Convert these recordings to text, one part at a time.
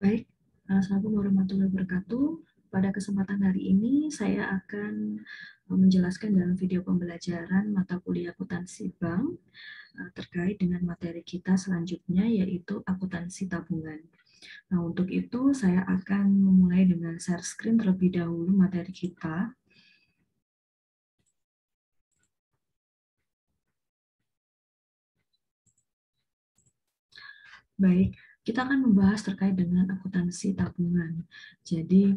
Baik, Assalamualaikum warahmatullahi wabarakatuh. Pada kesempatan hari ini saya akan menjelaskan dalam video pembelajaran mata kuliah akuntansi bank terkait dengan materi kita selanjutnya yaitu akuntansi tabungan. Nah, untuk itu saya akan memulai dengan share screen terlebih dahulu materi kita. Baik, kita akan membahas terkait dengan akuntansi tabungan. Jadi,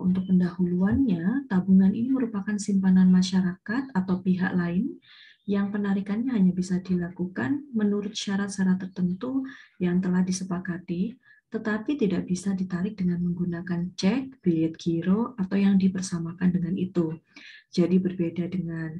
untuk pendahuluannya, tabungan ini merupakan simpanan masyarakat atau pihak lain yang penarikannya hanya bisa dilakukan menurut syarat-syarat tertentu yang telah disepakati, tetapi tidak bisa ditarik dengan menggunakan cek, bilet giro, atau yang dipersamakan dengan itu. Jadi berbeda dengan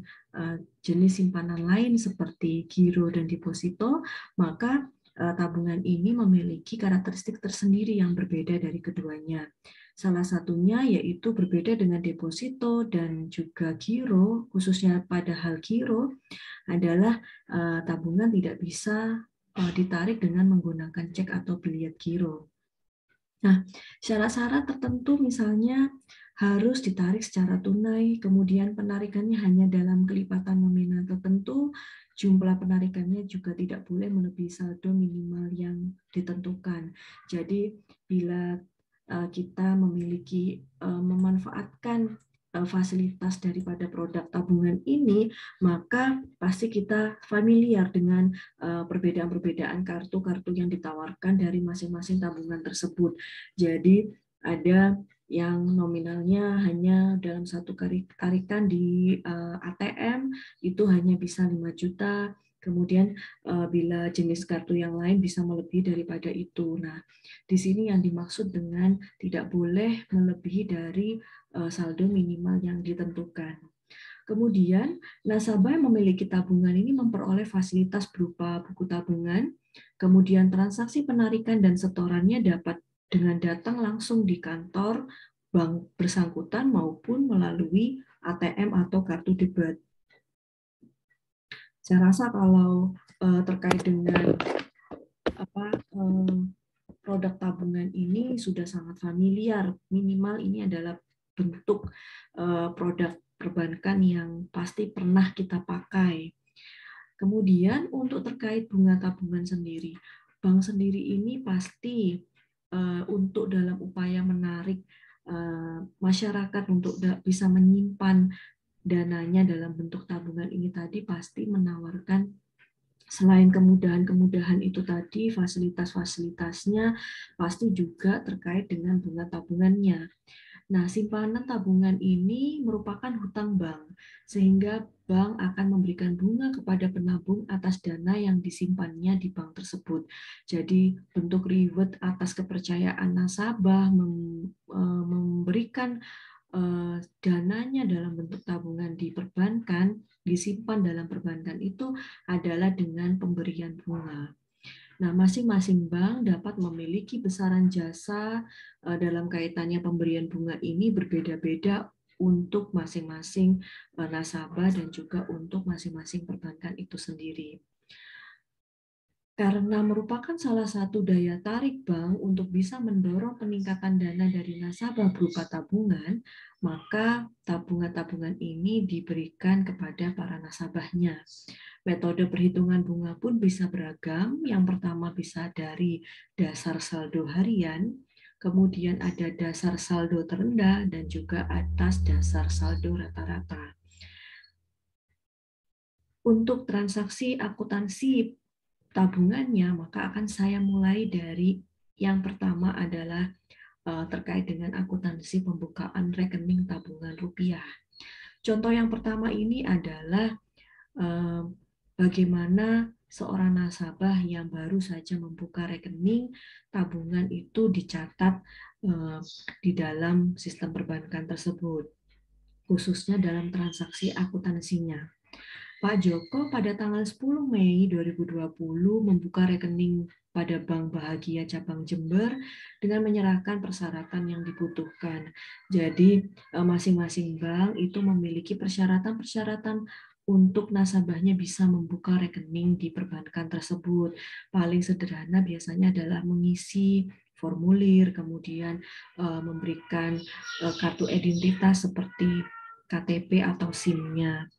jenis simpanan lain seperti giro dan deposito, maka tabungan ini memiliki karakteristik tersendiri yang berbeda dari keduanya. Salah satunya yaitu berbeda dengan deposito dan juga giro, khususnya pada hal giro, adalah tabungan tidak bisa ditarik dengan menggunakan cek atau bilet giro. Nah, syarat-syarat tertentu misalnya harus ditarik secara tunai, kemudian penarikannya hanya dalam kelipatan nominal tertentu, jumlah penarikannya juga tidak boleh melebihi saldo minimal yang ditentukan. Jadi, bila kita memiliki memanfaatkan fasilitas daripada produk tabungan ini, maka pasti kita familiar dengan perbedaan-perbedaan kartu-kartu yang ditawarkan dari masing-masing tabungan tersebut. Jadi ada yang nominalnya hanya dalam satu tarikan di ATM itu hanya bisa 5 juta, kemudian bila jenis kartu yang lain bisa melebihi daripada itu. Nah, di sini yang dimaksud dengan tidak boleh melebihi dari saldo minimal yang ditentukan. Kemudian, nasabah yang memiliki tabungan ini memperoleh fasilitas berupa buku tabungan, kemudian transaksi penarikan dan setorannya dapat dengan datang langsung di kantor bank bersangkutan maupun melalui ATM atau kartu debit. Saya rasa kalau terkait dengan produk tabungan ini sudah sangat familiar, minimal ini adalah bentuk produk perbankan yang pasti pernah kita pakai. Kemudian untuk terkait bunga tabungan sendiri, bank sendiri ini pasti untuk dalam upaya menarik masyarakat untuk bisa menyimpan dananya dalam bentuk tabungan ini tadi pasti menawarkan selain kemudahan-kemudahan itu tadi, fasilitas-fasilitasnya pasti juga terkait dengan bunga tabungannya. Nah, simpanan tabungan ini merupakan hutang bank, sehingga bank akan memberikan bunga kepada penabung atas dana yang disimpannya di bank tersebut. Jadi, bentuk reward atas kepercayaan nasabah memberikan dananya dalam bentuk tabungan di perbankan, disimpan dalam perbankan itu adalah dengan pemberian bunga. Nah, masing-masing bank dapat memiliki besaran jasa dalam kaitannya pemberian bunga ini berbeda-beda untuk masing-masing nasabah dan juga untuk masing-masing perbankan itu sendiri. Karena merupakan salah satu daya tarik bank untuk bisa mendorong peningkatan dana dari nasabah berupa tabungan, maka tabungan-tabungan ini diberikan kepada para nasabahnya. Metode perhitungan bunga pun bisa beragam. Yang pertama bisa dari dasar saldo harian, kemudian ada dasar saldo terendah, dan juga atas dasar saldo rata-rata. Untuk transaksi akuntansi tabungannya, maka akan saya mulai dari yang pertama adalah terkait dengan akuntansi pembukaan rekening tabungan rupiah. Contoh yang pertama ini adalah bagaimana seorang nasabah yang baru saja membuka rekening tabungan itu dicatat di dalam sistem perbankan tersebut, khususnya dalam transaksi akuntansinya. Pak Joko pada tanggal 10 Mei 2020 membuka rekening pada Bank Bahagia Cabang Jember dengan menyerahkan persyaratan yang dibutuhkan. Jadi masing-masing bank itu memiliki persyaratan-persyaratan untuk nasabahnya bisa membuka rekening di perbankan tersebut. Paling sederhana biasanya adalah mengisi formulir, kemudian memberikan kartu identitas seperti KTP atau SIM-nya.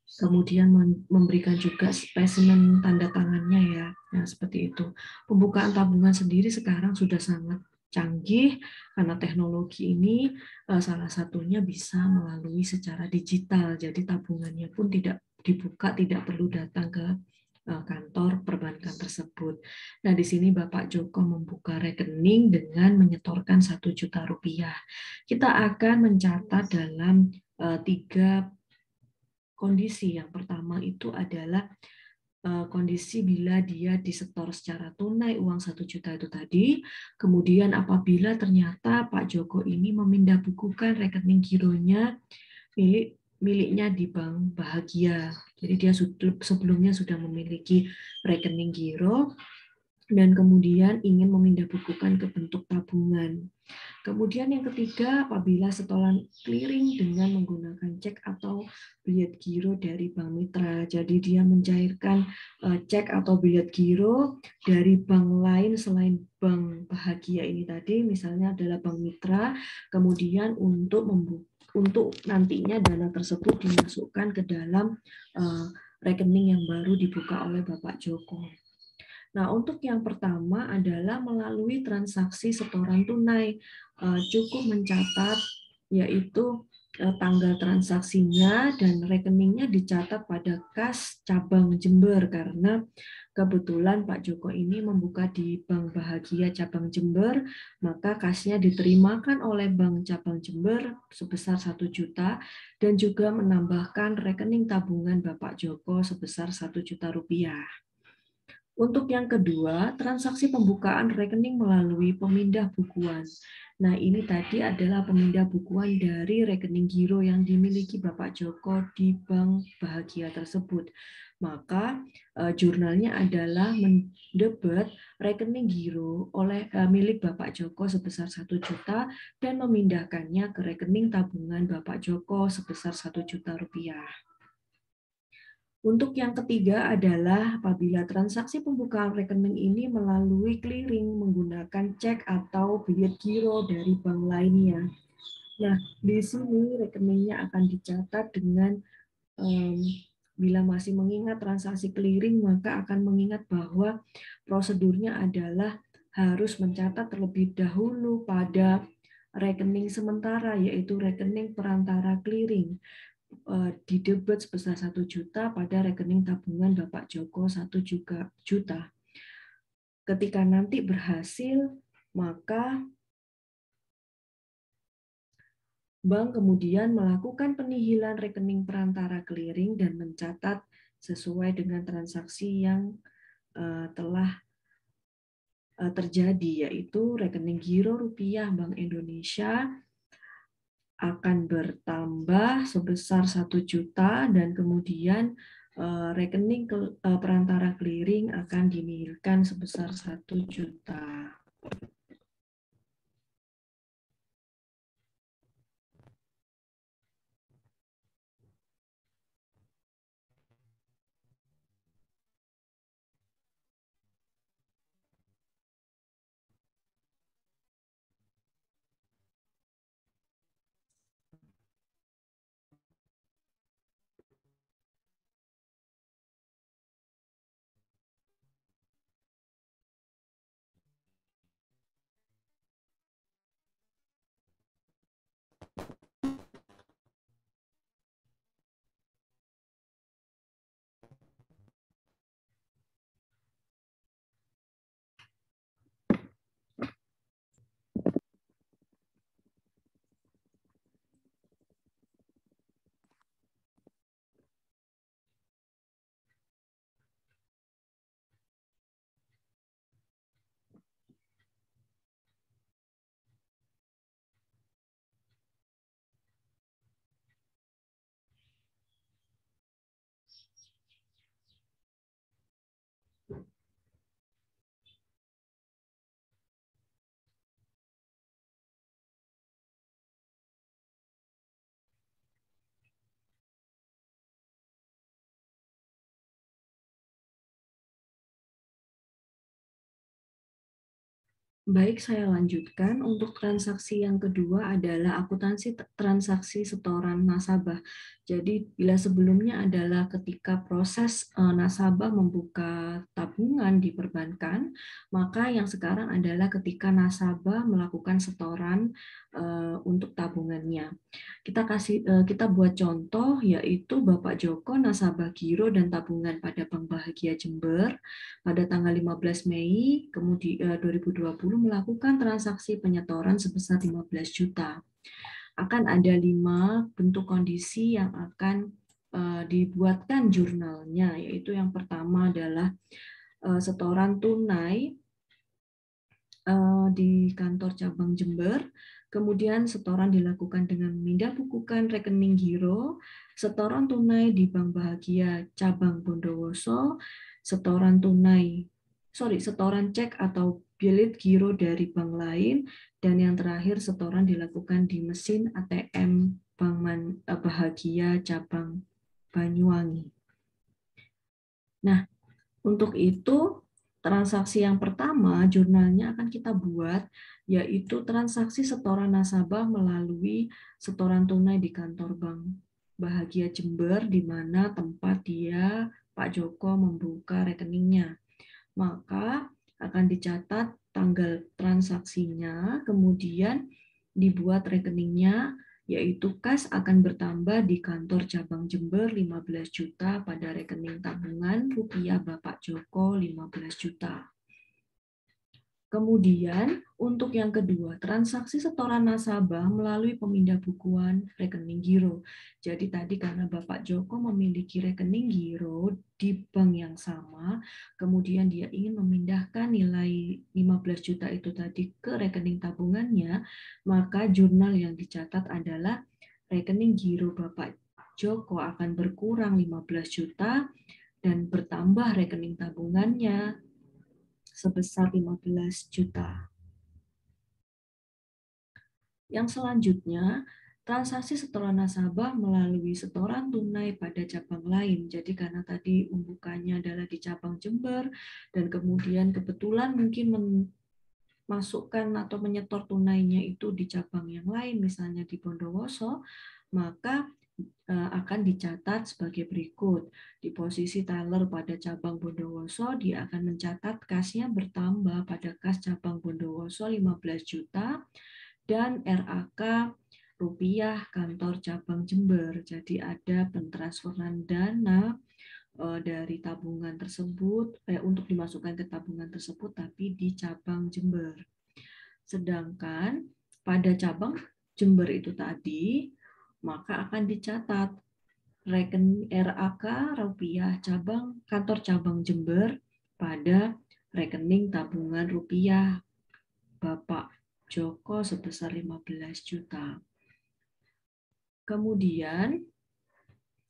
Kemudian memberikan juga spesimen tanda tangannya ya. Nah, seperti itu. Pembukaan tabungan sendiri sekarang sudah sangat canggih karena teknologi ini salah satunya bisa melalui secara digital. Jadi tabungannya pun tidak dibuka, tidak perlu datang ke kantor perbankan tersebut. Nah, di sini Bapak Joko membuka rekening dengan menyetorkan 1 juta rupiah. Kita akan mencatat dalam tiga kondisi. Yang pertama itu adalah kondisi bila dia disetor secara tunai uang 1 juta itu tadi, kemudian apabila ternyata Pak Joko ini memindahbukukan rekening gironya miliknya di Bank Bahagia. Jadi dia sebelumnya sudah memiliki rekening giro dan kemudian ingin memindahbukukan ke bentuk tabungan. Kemudian yang ketiga, apabila setoran clearing dengan menggunakan cek atau bilet giro dari Bank Mitra. Jadi dia mencairkan cek atau bilet giro dari bank lain selain Bank Bahagia ini tadi, misalnya adalah Bank Mitra, kemudian untuk nantinya dana tersebut dimasukkan ke dalam rekening yang baru dibuka oleh Bapak Joko. Nah, untuk yang pertama adalah melalui transaksi setoran tunai. Cukup mencatat yaitu tanggal transaksinya dan rekeningnya dicatat pada kas cabang Jember karena kebetulan Pak Joko ini membuka di Bank Bahagia cabang Jember, maka kasnya diterimakan oleh Bank cabang Jember sebesar 1 juta dan juga menambahkan rekening tabungan Bapak Joko sebesar 1 juta rupiah. Untuk yang kedua, transaksi pembukaan rekening melalui pemindah bukuan. Nah, ini tadi adalah pemindah bukuan dari rekening giro yang dimiliki Bapak Joko di Bank Bahagia tersebut. Maka jurnalnya adalah mendebet rekening giro oleh milik Bapak Joko sebesar 1 juta dan memindahkannya ke rekening tabungan Bapak Joko sebesar 1 juta rupiah. Untuk yang ketiga adalah apabila transaksi pembukaan rekening ini melalui clearing menggunakan cek atau bilet giro dari bank lainnya. Nah, di sini rekeningnya akan dicatat dengan bila masih mengingat transaksi clearing, maka akan mengingat bahwa prosedurnya adalah harus mencatat terlebih dahulu pada rekening sementara, yaitu rekening perantara clearing. Didebet sebesar 1 juta pada rekening tabungan Bapak Joko 1 juta. Ketika nanti berhasil, maka bank kemudian melakukan penihilan rekening perantara clearing dan mencatat sesuai dengan transaksi yang telah terjadi, yaitu rekening giro rupiah Bank Indonesia akan bertambah sebesar 1 juta dan kemudian rekening perantara clearing akan dinihilkan sebesar 1 juta. Baik, saya lanjutkan. Untuk transaksi yang kedua adalah akuntansi transaksi setoran nasabah. Jadi, bila sebelumnya adalah ketika proses nasabah membuka tabungan di perbankan, maka yang sekarang adalah ketika nasabah melakukan setoran untuk tabungannya. Kita buat contoh, yaitu Bapak Joko nasabah giro dan tabungan pada Bank Bahagia Jember pada tanggal 15 Mei kemudian 2020 melakukan transaksi penyetoran sebesar 15 juta. Akan ada 5 bentuk kondisi yang akan dibuatkan jurnalnya, yaitu yang pertama adalah setoran tunai di kantor cabang Jember, kemudian setoran dilakukan dengan memindah bukukan rekening giro, setoran tunai di Bank Bahagia cabang Bondowoso, setoran cek atau bilet giro dari bank lain, dan yang terakhir setoran dilakukan di mesin ATM Bank Bahagia cabang Banyuwangi. Nah, untuk itu, transaksi yang pertama, jurnalnya akan kita buat, yaitu transaksi setoran nasabah melalui setoran tunai di kantor Bank Bahagia Jember, di mana tempat dia, Pak Joko, membuka rekeningnya. Maka akan dicatat tanggal transaksinya, kemudian dibuat rekeningnya, yaitu kas akan bertambah di kantor cabang Jember 15 juta pada rekening tabungan rupiah Bapak Joko 15 juta. Kemudian, untuk yang kedua, transaksi setoran nasabah melalui pemindah bukuan rekening giro. Jadi tadi karena Bapak Joko memiliki rekening giro di bank yang sama, kemudian dia ingin memindahkan nilai 15 juta itu tadi ke rekening tabungannya, maka jurnal yang dicatat adalah rekening giro Bapak Joko akan berkurang 15 juta dan bertambah rekening tabungannya sebesar 15 juta. Yang selanjutnya, transaksi setoran nasabah melalui setoran tunai pada cabang lain. Jadi karena tadi membukanya adalah di cabang Jember, dan kemudian kebetulan mungkin memasukkan atau menyetor tunainya itu di cabang yang lain, misalnya di Bondowoso, maka akan dicatat sebagai berikut. Di posisi teller pada cabang Bondowoso, dia akan mencatat kasnya bertambah pada kas cabang Bondowoso 15 juta dan RAK rupiah kantor cabang Jember. Jadi ada pentransferan dana dari tabungan tersebut untuk dimasukkan ke tabungan tersebut tapi di cabang Jember. Sedangkan pada cabang Jember itu tadi, maka akan dicatat rekening RAK rupiah kantor cabang Jember pada rekening tabungan rupiah Bapak Joko sebesar 15 juta. Kemudian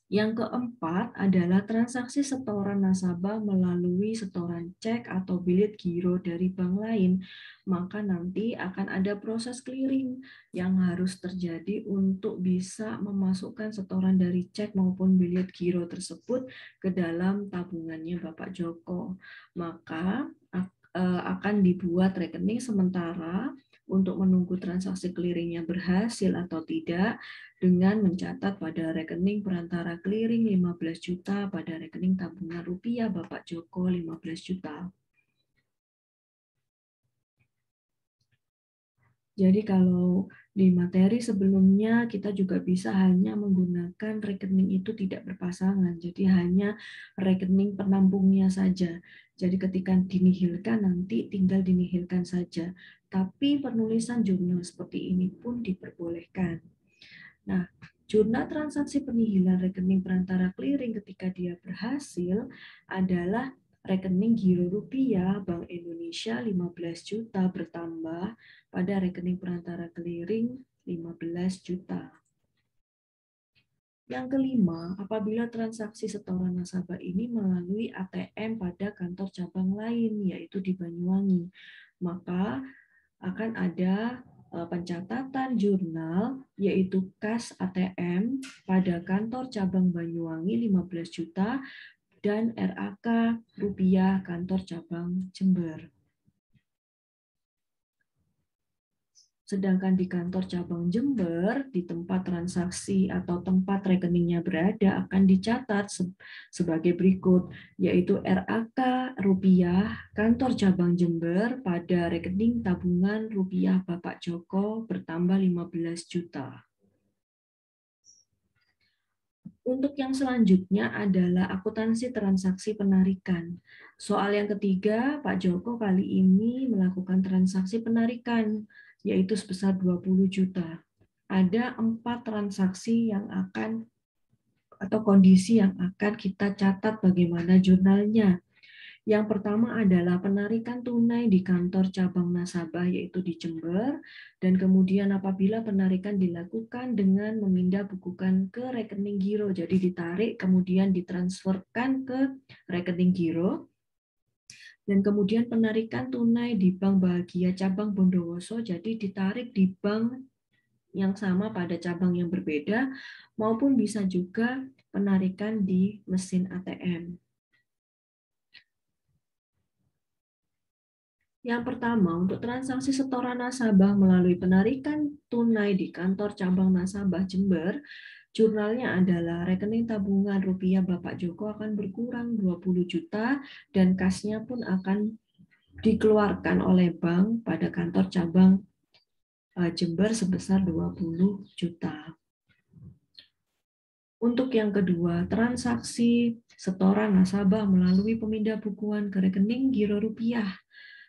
yang keempat adalah transaksi setoran nasabah melalui setoran cek atau bilet giro dari bank lain. Maka nanti akan ada proses clearing yang harus terjadi untuk bisa memasukkan setoran dari cek maupun bilet giro tersebut ke dalam tabungannya Bapak Joko. Maka akan dibuat rekening sementara untuk menunggu transaksi clearingnya berhasil atau tidak, dengan mencatat pada rekening perantara clearing 15 juta pada rekening tabungan rupiah Bapak Joko 15 juta. Jadi kalau di materi sebelumnya kita juga bisa hanya menggunakan rekening itu tidak berpasangan, jadi hanya rekening penampungnya saja. Jadi ketika dinihilkan nanti tinggal dinihilkan saja. Tapi penulisan jurnal seperti ini pun diperbolehkan. Nah, jurnal transaksi penihilan rekening perantara clearing ketika dia berhasil adalah rekening giro rupiah Bank Indonesia 15 juta bertambah pada rekening perantara clearing 15 juta. Yang kelima, apabila transaksi setoran nasabah ini melalui ATM pada kantor cabang lain, yaitu di Banyuwangi, maka akan ada pencatatan jurnal, yaitu kas ATM pada kantor cabang Banyuwangi 15 juta dan RAK rupiah kantor cabang Jember. Sedangkan di kantor cabang Jember, di tempat transaksi atau tempat rekeningnya berada akan dicatat sebagai berikut, yaitu RAK rupiah kantor cabang Jember pada rekening tabungan rupiah Bapak Joko bertambah 15 juta. Untuk yang selanjutnya adalah akuntansi transaksi penarikan. Soal yang ketiga, Pak Joko kali ini melakukan transaksi penarikan, yaitu sebesar 20 juta. Ada 4 transaksi yang akan atau kondisi yang akan kita catat bagaimana jurnalnya. Yang pertama adalah penarikan tunai di kantor cabang nasabah yaitu di Jember, dan kemudian apabila penarikan dilakukan dengan memindah bukukan ke rekening giro, jadi ditarik kemudian ditransferkan ke rekening giro, dan kemudian penarikan tunai di Bank Bahagia cabang Bondowoso, jadi ditarik di bank yang sama pada cabang yang berbeda, maupun bisa juga penarikan di mesin ATM. Yang pertama, untuk transaksi setoran nasabah melalui penarikan tunai di kantor cabang nasabah Jember, jurnalnya adalah rekening tabungan rupiah Bapak Joko akan berkurang 20 juta dan kasnya pun akan dikeluarkan oleh bank pada kantor cabang Jember sebesar 20 juta. Untuk yang kedua, transaksi setoran nasabah melalui pemindah bukuan ke rekening giro rupiah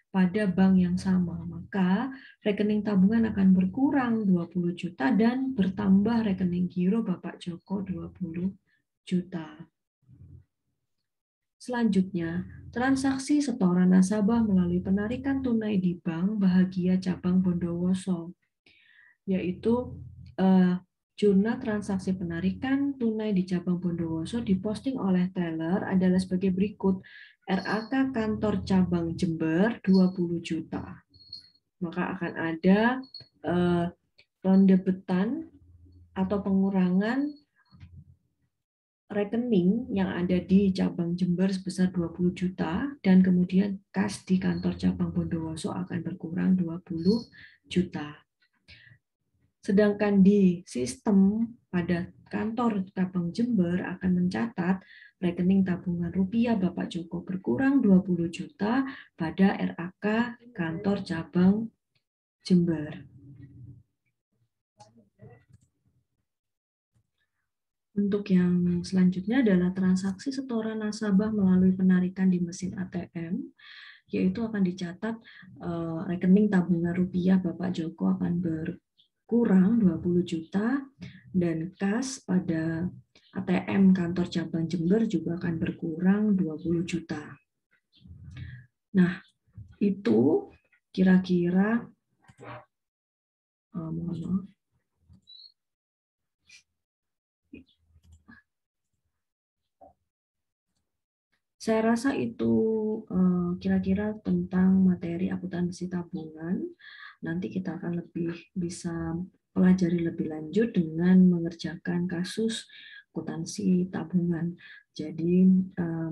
pada bank yang sama, maka rekening tabungan akan berkurang 20 juta dan bertambah rekening giro Bapak Joko 20 juta. Selanjutnya, transaksi setoran nasabah melalui penarikan tunai di Bank Bahagia cabang Bondowoso, yaitu jurnal transaksi penarikan tunai di cabang Bondowoso diposting oleh teller adalah sebagai berikut. RAK kantor cabang Jember 20 juta. Maka akan ada pendebetan atau pengurangan rekening yang ada di cabang Jember sebesar 20 juta dan kemudian kas di kantor cabang Bondowoso akan berkurang 20 juta. Sedangkan di sistem pada kantor cabang Jember akan mencatat rekening tabungan rupiah Bapak Joko berkurang 20 juta pada RAK kantor cabang Jember. Untuk yang selanjutnya adalah transaksi setoran nasabah melalui penarikan di mesin ATM, yaitu akan dicatat rekening tabungan rupiah Bapak Joko akan berkurang 20 juta dan kas pada ATM kantor cabang Jember juga akan berkurang 20 juta. Nah, itu kira-kira saya rasa itu kira-kira tentang materi akuntansi tabungan. Nanti kita akan lebih bisa pelajari lebih lanjut dengan mengerjakan kasus akuntansi tabungan. Jadi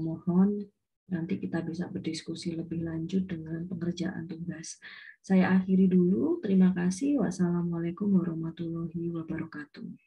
mohon nanti kita bisa berdiskusi lebih lanjut dengan pengerjaan tugas. Saya akhiri dulu. Terima kasih. Wassalamualaikum warahmatullahi wabarakatuh.